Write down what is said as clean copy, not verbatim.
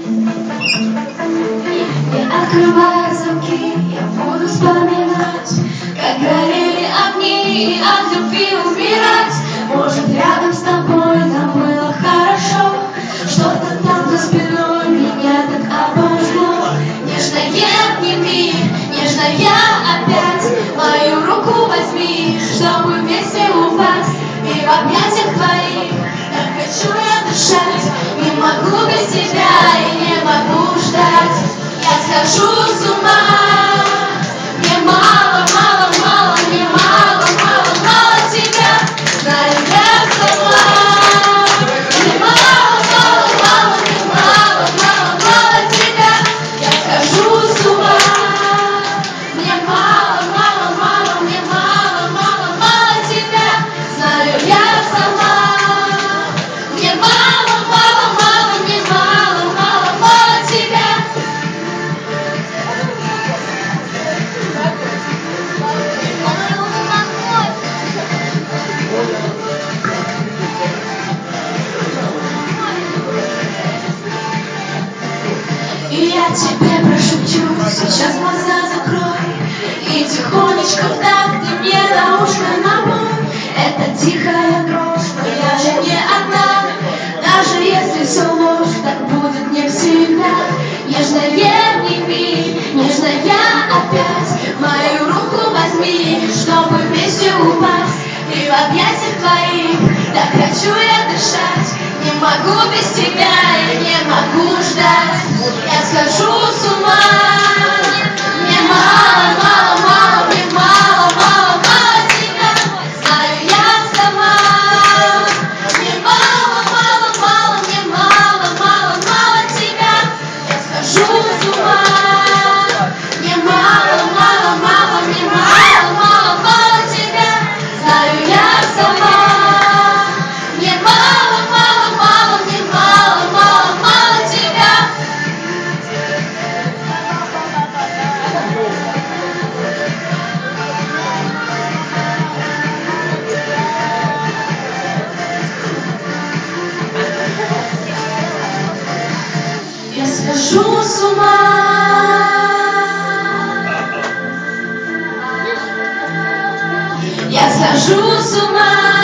Не открывая замки, я буду вспоминать, как горели огни и от любви умирать. Может, рядом с тобой там было хорошо, что-то там за спиной меня так обожгло. Нежно я обними, нежно я опять мою руку возьми, чтобы вместе упасть и в объятиях твоих. Так хочу я дышать, не могу без тебя и не могу ждать. Я схожу с ума, мне мало, мало, мало, мне мало, мало, мало тебя, знаю я сама. Мне мало, мало, мало, мне мало, мало, мало тебя, я схожу с ума. Мне мало, мало, мало, мне мало, мало, мало тебя, знаю я сама. Мне мало, мало, мало, мне мало, мало, мало тебя. И я тебе прошепчу, сейчас глаза закрой, и тихонечко в такт ты мне на ушко напой. Это тихая дрожь, но я же не одна, даже если все ложь, так будет не всегда. Нежно я обними, нежно я опять мою руку возьми, чтобы вместе упасть и в объятиях твоих. Так хочу я дышать, не могу без тебя и не могу ждать. Я схожу с ума. Мне мало, мало, мало, мне мало, мало, мало тебя, знаю я сама. Мне мало, мало, мало, мне мало, мало, мало тебя, я схожу с ума. Мне мало, мало, мало, мне мало, мало, мало тебя, знаю я сама. Мне мало, мало, мало, мне мало, мало, мало тебя. Я схожу с ума. Я схожу с ума.